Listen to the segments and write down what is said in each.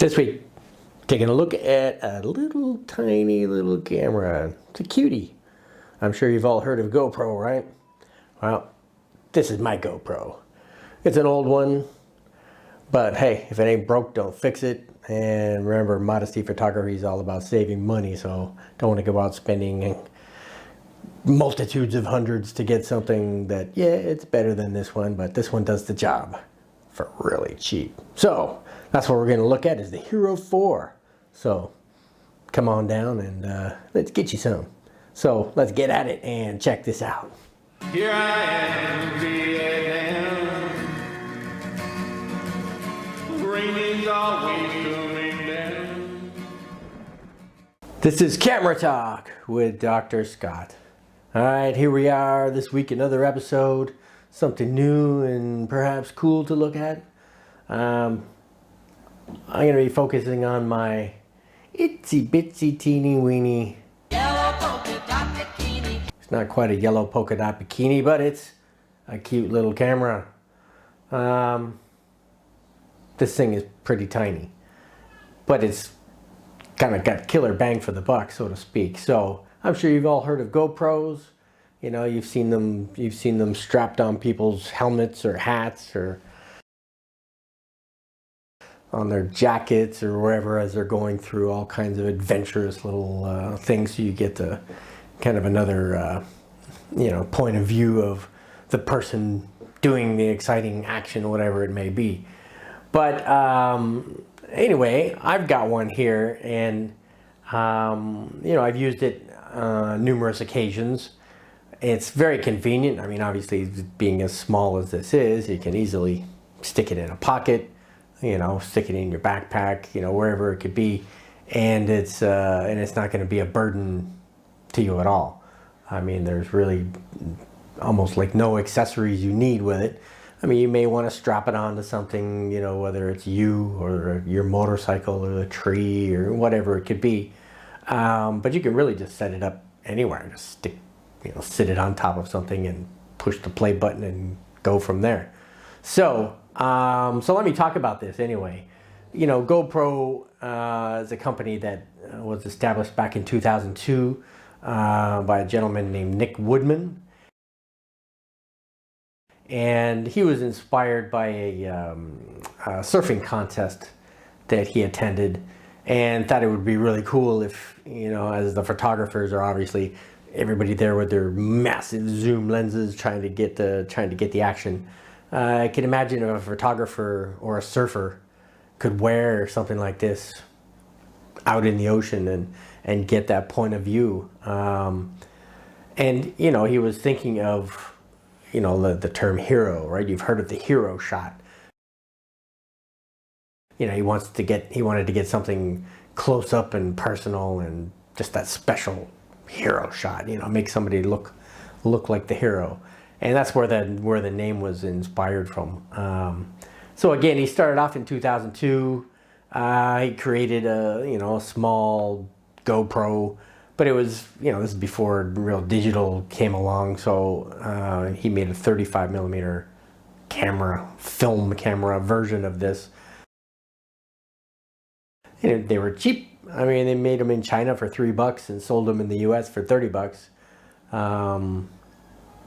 This week, taking a look at a little tiny little camera. It's a cutie. I'm sure you've all heard of GoPro, right? Well, this is my GoPro. It's an old one, but hey, if it ain't broke, don't fix it. And remember, modesty photography is all about saving money, so don't want to go out spending multitudes of hundreds to get something that, yeah, it's better than this one, but this one does the job for really cheap. So that's what we're going to look at, is the HERO4. So come on down and let's get you some. So let's get at it and check this out. Here I am, Vietnam. Rain is always coming down. This is Camera Talk with Dr. Scott. All right, here we are this week, another episode, something new and perhaps cool to look at. I'm going to be focusing on my itsy bitsy teeny weeny Yellow polka dot bikini. It's not quite a yellow polka dot bikini, but it's a cute little camera. This thing is pretty tiny, but it's kind of got killer bang for the buck, so to speak. So I'm sure you've all heard of GoPros. You know, you've seen them strapped on people's helmets or hats or on their jackets or wherever as they're going through all kinds of adventurous little things. So you get the kind of another, point of view of the person doing the exciting action, whatever it may be. But anyway, I've got one here, and I've used it numerous occasions. It's very convenient. I mean, obviously, being as small as this is, you can easily stick it in a pocket, stick it in your backpack, wherever it could be, and it's not going to be a burden to you at all. I mean, there's really almost like no accessories you need with it. I mean, you may want to strap it onto something, whether it's you or your motorcycle or the tree or whatever it could be. But you can really just set it up anywhere. Just sit it on top of something and push the play button and go from there. So let me talk about this anyway. GoPro is a company that was established back in 2002 by a gentleman named Nick Woodman. And he was inspired by a surfing contest that he attended, and thought it would be really cool if, as the photographers are obviously everybody there with their massive zoom lenses trying to get the action. I can imagine if a photographer or a surfer could wear something like this out in the ocean and get that point of view. And he was thinking of the term hero, right? You've heard of the hero shot. He wanted to get something close up and personal and just that special hero shot, make somebody look like the hero. And that's where the name was inspired from. So again, he started off in 2002. He created a small GoPro, but it was, this is before real digital came along. So he made a 35 millimeter film camera version of this. And they were cheap. I mean, they made them in China for $3 and sold them in the US for $30.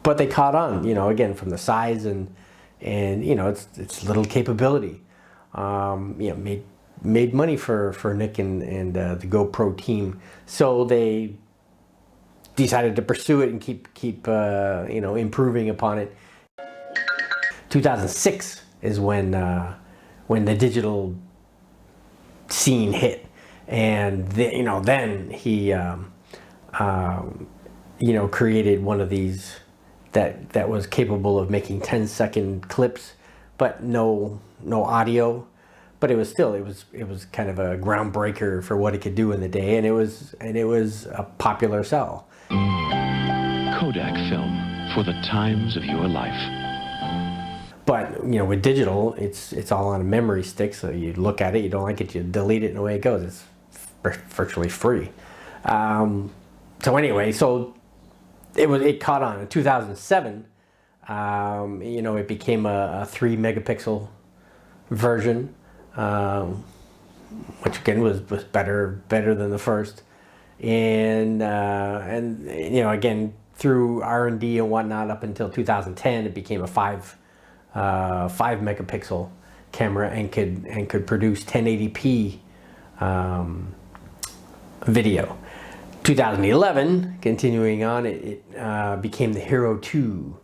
But they caught on, again, from the size and its little capability. Made money for Nick and the GoPro team. So they decided to pursue it and keep improving upon it. 2006 is when the digital scene hit, and then he created one of these that was capable of making 10-second clips, but no audio. But it was kind of a groundbreaker for what it could do in the day, and it was a popular sell. Kodak film for the times of your life. But with digital, it's all on a memory stick, so you look at it, you don't like it, you delete it, and away it goes. It's virtually free. So anyway, it caught on in 2007. It became a 3 megapixel version. which again was better than the first. And again, through R&D and whatnot, up until 2010, it became a 5 megapixel camera and could produce 1080p video. 2011, continuing on, it became the HERO2.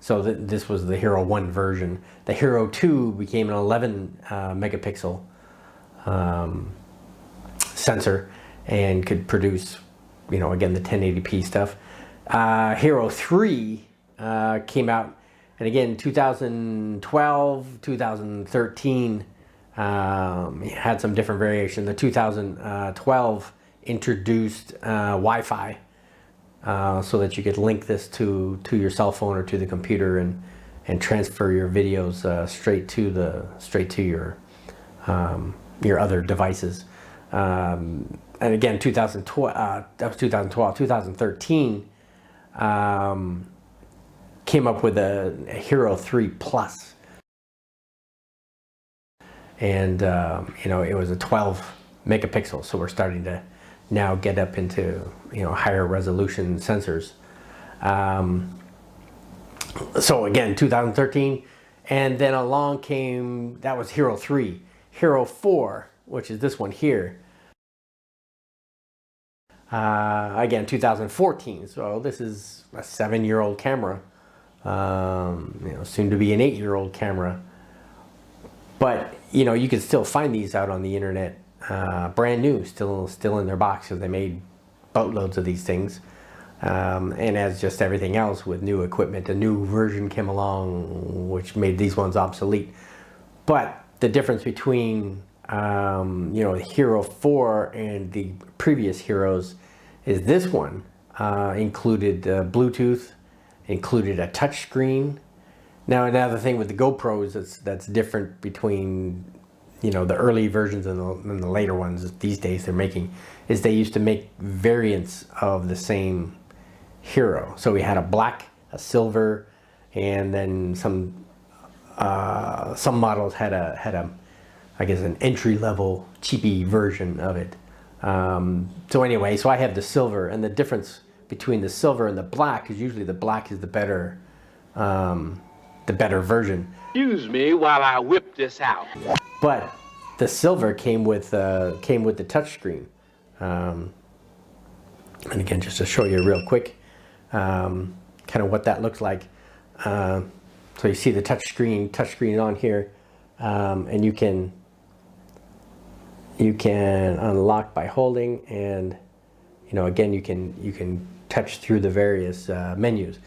So this was the HERO1 version. The HERO2 became an 11 megapixel sensor and could produce, again, the 1080p stuff. HERO3 came out, and again, 2012, 2013, had some different variation. The 2012 introduced Wi-Fi, so that you could link this to your cell phone or to the computer and transfer your videos straight to your other devices. And again, 2012, that was 2012. 2013 came up with a HERO3 Plus, and it was a 12 megapixel. So we're starting to now get up into higher resolution sensors. So again, 2013, and then along came, that was HERO3. HERO4, which is this one here, again 2014. So this is a 7-year-old camera, soon to be an 8-year-old camera. But you can still find these out on the internet, brand new, still in their box, because they made boatloads of these things. And as just everything else with new equipment, a new version came along which made these ones obsolete. But the difference between the HERO4 and the previous Heroes is this one included Bluetooth, included a touch screen. Now another thing with the GoPros that's different between the early versions and the later ones these days they're making, is they used to make variants of the same Hero. So we had a black, a silver, and then some models had a I guess an entry-level cheapy version of it. So anyway, so I have the silver, and the difference between the silver and the black is usually the black is the better version. Excuse me while I whip this out. But the silver came with the touchscreen. And again, just to show you real quick, kind of what that looks like. So you see the touchscreen on here, and you can unlock by holding, and again you can touch through the various menus.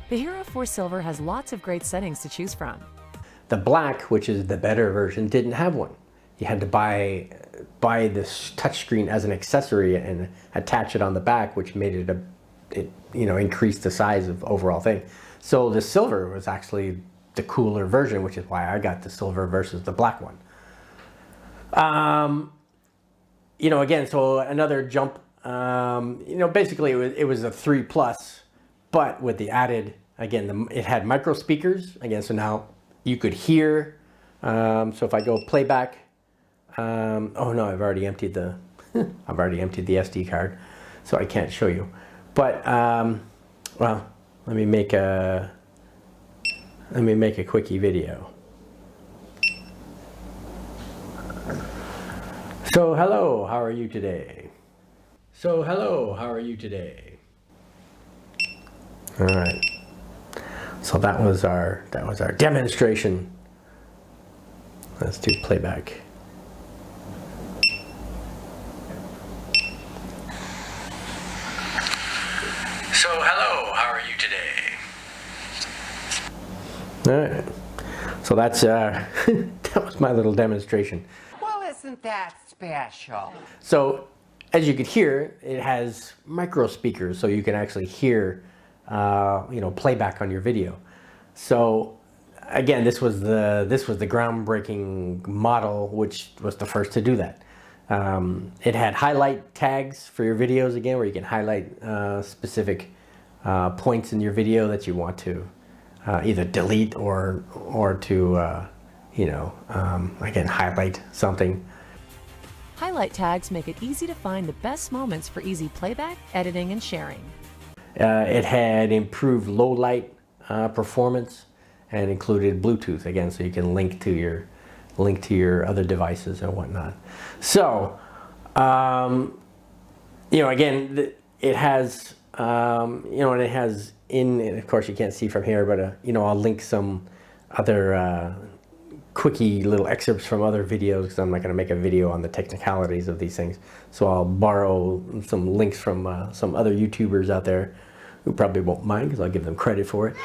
The HERO4 Silver has lots of great settings to choose from. The black, which is the better version, didn't have one. You had to buy this touchscreen as an accessory and attach it on the back, which made it increased the size of overall thing. So the silver was actually the cooler version, which is why I got the silver versus the black one. Again, so another jump. Basically it was a 3 Plus, but with the added, again, it had micro speakers again. So now you could hear. So if I go playback, oh no, I've already emptied the SD card, so I can't show you. But well, let me make a quickie video. So hello, how are you today? So hello, how are you today? All right. So that was our demonstration. Let's do playback. So hello, how are you today? All right. So that's that was my little demonstration. Well, isn't that special? So as you could hear, it has micro speakers, so you can actually hear playback on your video. So again, this was the groundbreaking model, which was the first to do that. It had highlight tags for your videos, again, where you can highlight specific points in your video that you want to either delete or to you know, again, highlight something. Highlight tags make it easy to find the best moments for easy playback, editing, and sharing. It had improved low light performance and included Bluetooth again, so you can link to your other devices and whatnot. So, you know, again, it has, you know, and it has and of course you can't see from here, but you know, I'll link some other quickie little excerpts from other videos because I'm not going to make a video on the technicalities of these things. So I'll borrow some links from some other YouTubers out there who probably won't mind because I'll give them credit for it.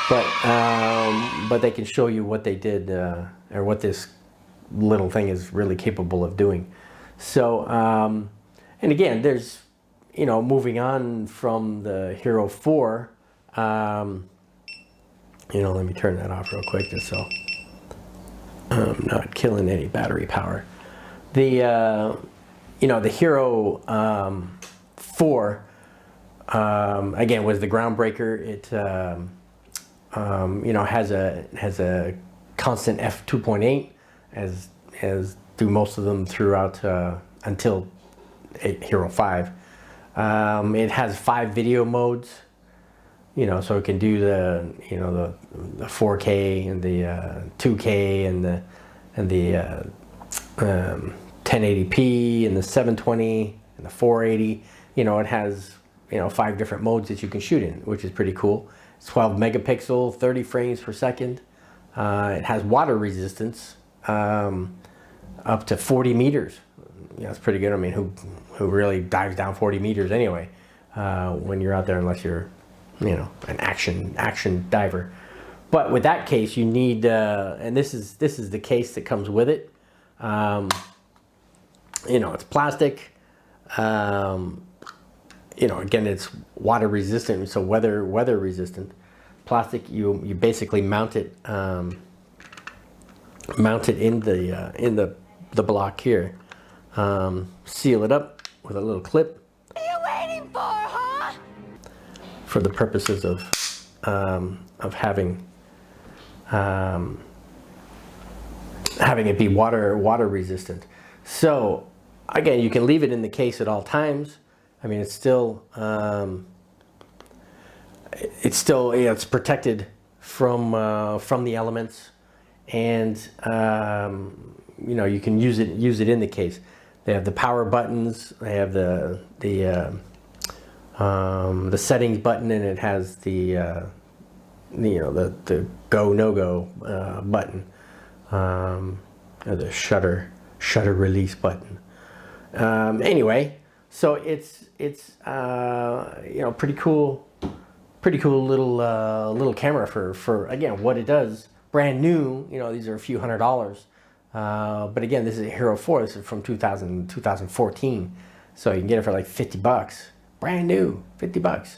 But they can show you what they did or what this little thing is really capable of doing. So, and again, there's, you know, moving on from the HERO4, you know, let me turn that off real quick just so I'm not killing any battery power. The, you know, the HERO4, again, was the groundbreaker. It, you know, has a constant f2.8 as do most of them throughout until HERO5. It has 5 video modes, you know, so it can do the, you know, the 4K and the 2K and the 1080p and the 720 and the 480. You know, it has, you know, 5 different modes that you can shoot in, which is pretty cool. It's 12 megapixel, 30 frames per second. It has water resistance up to 40 meters. You know, it's pretty good. I mean, who really dives down 40 meters anyway when you're out there, unless you're, you know, an action diver. But with that case, you need, and this is the case that comes with it. You know, it's plastic. You know, again, it's water resistant, so weather resistant. Plastic, you basically mount it in the block here. Seal it up with a little clip. What are you waiting for, huh? For the purposes of having it be water resistant. So again, you can leave it in the case at all times. I mean, it's still you know, it's protected from the elements, and you know, you can use it in the case. They have the power buttons. They have the settings button, and it has the you know, the go no go button, or the shutter release button. Anyway, so it's you know, pretty cool little camera for again what it does. Brand new, you know, these are a few $100s. But again, this is a HERO4. This is from 2014, so you can get it for like $50, brand new, $50.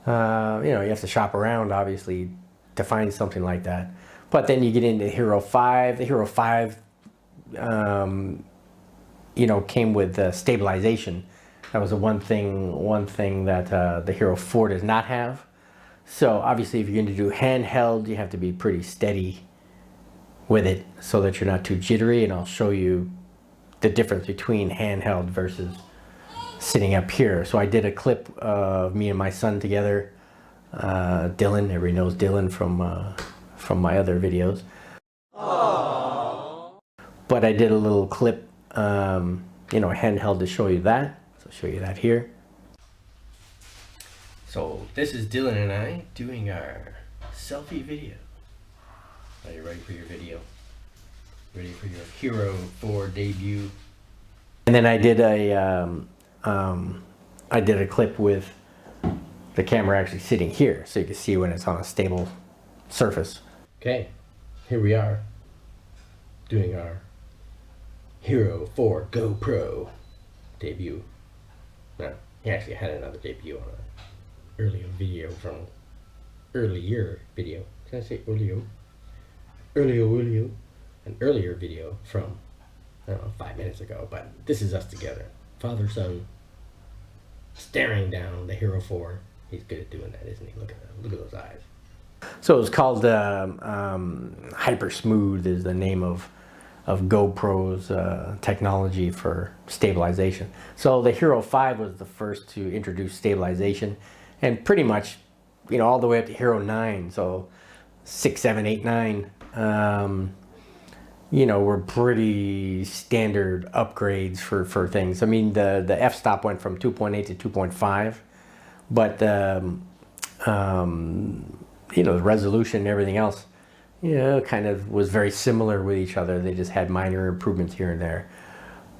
You know, you have to shop around obviously to find something like that. But then you get into HERO5. The HERO5, you know, came with stabilization. That was the one thing that the HERO4 does not have. So obviously, if you're going to do handheld, you have to be pretty steady with it so that you're not too jittery, and I'll show you the difference between handheld versus sitting up here. So I did a clip of me and my son together, Dylan. Everybody knows Dylan from my other videos. Aww. But I did a little clip, you know, handheld to show you that. So I'll show you that here. So this is Dylan and I doing our selfie video. Are you ready for your video? Ready for your HERO4 debut? And then I did a clip with the camera actually sitting here, so you can see when it's on a stable surface. Okay, here we are doing our HERO4 GoPro debut. Now, he actually had another debut on an earlier video from earlier video. Can I say earlier? An earlier video from, I don't know, 5 minutes ago, but this is us together. Father, son, staring down the HERO4. He's good at doing that, isn't he? Look at that. Look at those eyes. So it's called Hyper Smooth is the name of GoPro's technology for stabilization. So the HERO5 was the first to introduce stabilization, and pretty much, you know, all the way up to HERO9. So 6, 7, 8, 9, you know, were pretty standard upgrades for things. I mean, the f-stop went from 2.8 to 2.5, but you know, the resolution and everything else, you know, kind of was very similar with each other. They just had minor improvements here and there.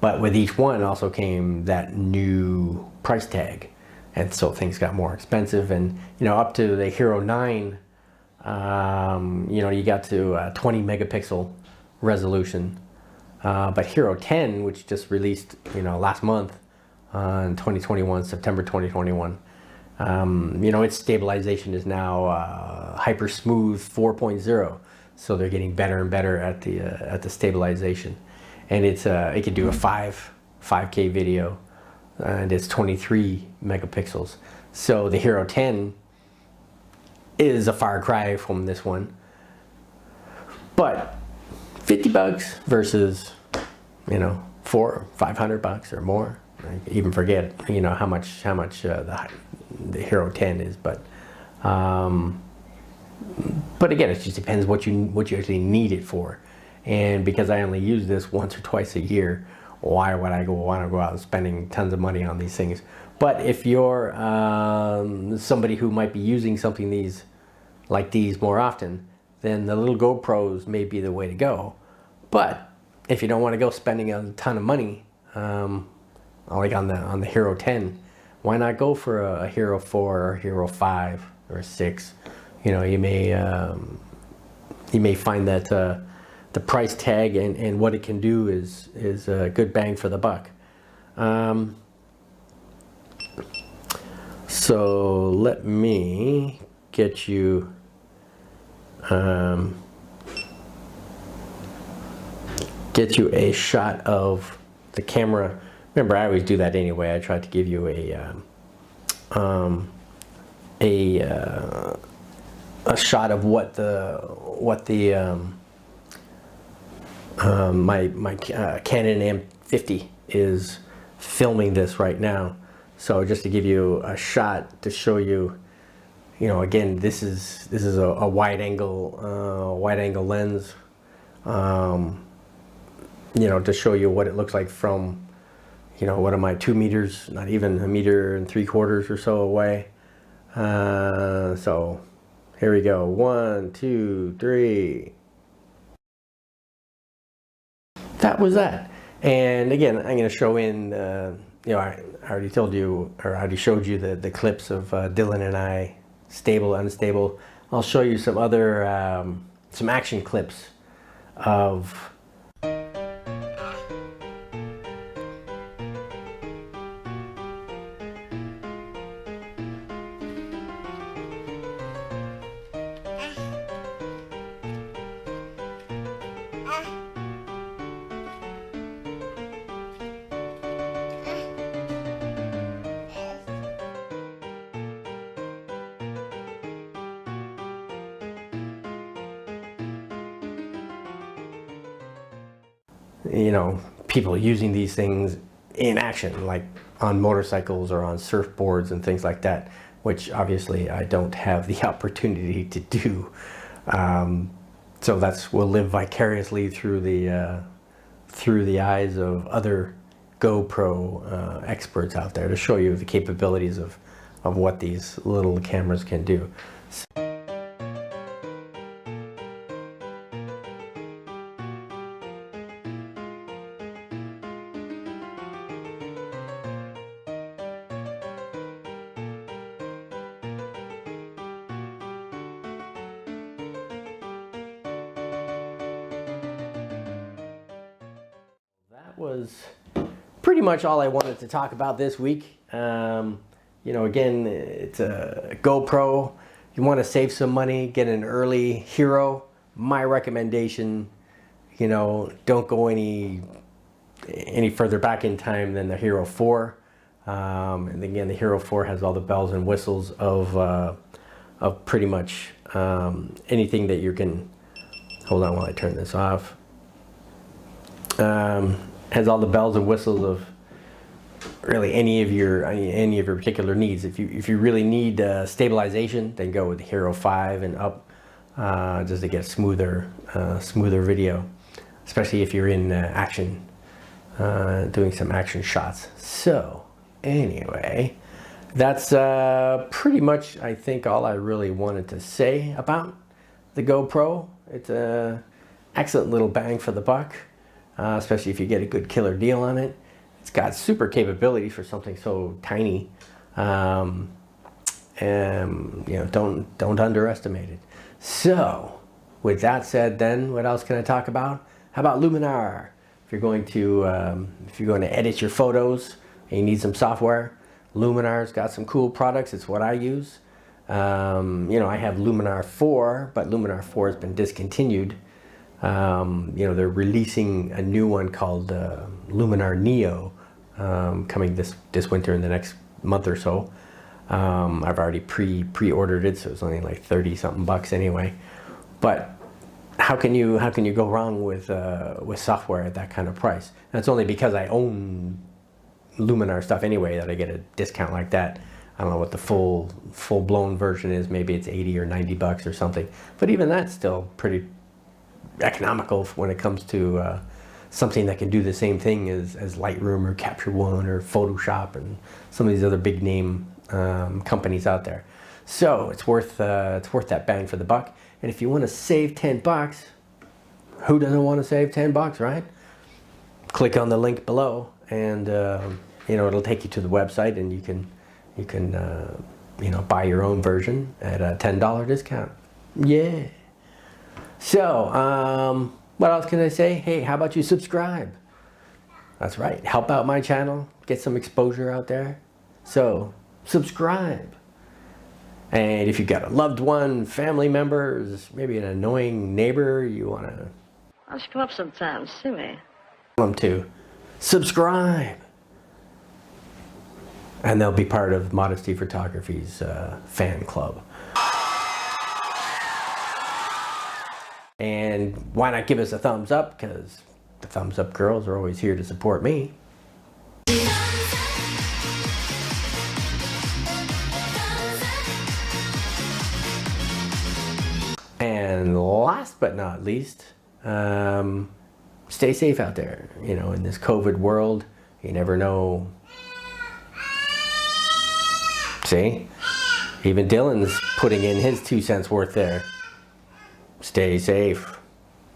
But with each one also came that new price tag. And so things got more expensive. And, you know, up to the HERO9, you know, you got to 20 megapixel resolution. But HERO10, which just released, you know, last month in 2021, September 2021, you know, its stabilization is now Hyper Smooth 4.0. So they're getting better and better at the stabilization, and it's it can do a 5K video, and it's 23 megapixels. So the HERO10 is a far cry from this one, but $50 versus, you know, $500 or more. I even forget, you know, how much the HERO10 is, but again, it just depends what you actually need it for. And because I only use this once or twice a year, why would I want to go out and spending tons of money on these things? But if you're somebody who might be using something like these more often, then the little GoPros may be the way to go. But if you don't want to go spending a ton of money, like on the HERO10, why not go for a HERO4 or HERO5 or 6? You know, you may find that the price tag and what it can do is a good bang for the buck. So let me get you a shot of the camera. Remember, I always do that anyway. I try to give you a shot of what my Canon M50 is filming this right now. So just to give you a shot to show you, you know, again, this is a wide angle lens, you know, to show you what it looks like from, you know, what am I, 2 meters, not even 1.75 meters or so away. So here we go. 1, 2, 3. That was that. And again, I'm going to show in, you know, I already told you, or I already showed you the clips of Dylan and I, stable, unstable. I'll show you some other, some action clips of you know, people using these things in action, like on motorcycles or on surfboards and things like that, which obviously I don't have the opportunity to do. So we'll live vicariously through the eyes of other GoPro experts out there to show you the capabilities of what these little cameras can do. That was pretty much all I wanted to talk about this week. You know, again, it's a GoPro. You want to save some money, get an early Hero. My recommendation, you know, don't go any further back in time than the HERO4. And again, the HERO4 has all the bells and whistles of of pretty much anything that you can. Hold on while I turn this off. Has all the bells and whistles of really any of your particular needs. If you really need stabilization, then go with HERO4 and up, just to get smoother video, especially if you're in action, doing some action shots. So anyway, that's pretty much, I think, all I really wanted to say about the GoPro. It's a excellent little bang for the buck, especially if you get a good killer deal on it. It's got super capability for something so tiny, and you know, don't underestimate it. So, with that said, then what else can I talk about? How about Luminar? If you're going to edit your photos and you need some software, Luminar's got some cool products. It's what I use. You know, I have Luminar 4, but Luminar 4 has been discontinued. You know, they're releasing a new one called Luminar Neo, coming this winter in the next month or so. I've already pre-ordered it, so it's only like 30 something bucks anyway. But how can you go wrong with software at that kind of price? And it's only because I own Luminar stuff anyway that I get a discount like that. I don't know what the full-blown version is. Maybe it's 80 or 90 bucks or something. But even that's still pretty economical when it comes to something that can do the same thing as Lightroom or Capture One or Photoshop and some of these other big name companies out there. So it's worth that bang for the buck. And if you want to save 10 bucks, who doesn't want to save 10 bucks, right? Click on the link below, and you know, it'll take you to the website, and you can you know, buy your own version at a $10 discount. Yeah. So what else can I say? Hey, how about you subscribe? That's right. Help out my channel. Get some exposure out there. So subscribe. And if you've got a loved one, family members, maybe an annoying neighbor you want to... Why don't you come up sometime, see me? Tell them to subscribe. And they'll be part of Modesty Photography's fan club. And why not give us a thumbs up? Because the thumbs up girls are always here to support me. And last but not least, stay safe out there. You know, in this COVID world, you never know. See? Even Dylan's putting in his 2 cents worth there. Stay safe.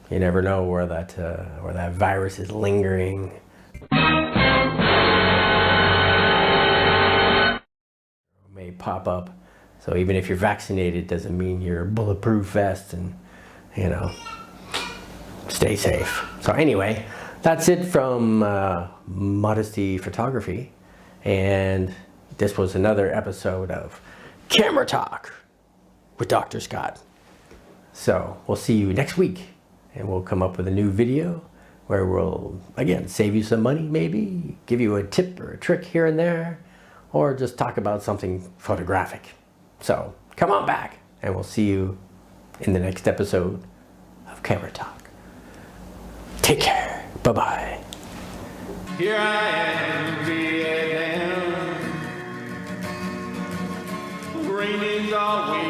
You never know where that virus is lingering. May pop up. So even if you're vaccinated, doesn't mean you're a bulletproof vest, and you know, stay safe. So anyway, that's it from Modesty Photography, and this was another episode of Camera Talk with Dr. Scott. So we'll see you next week, and we'll come up with a new video where we'll, again, save you some money, maybe give you a tip or a trick here and there, or just talk about something photographic. So come on back, and we'll see you in the next episode of Camera Talk. Take care. Bye-bye. Here I am, Vietnam. Rain is always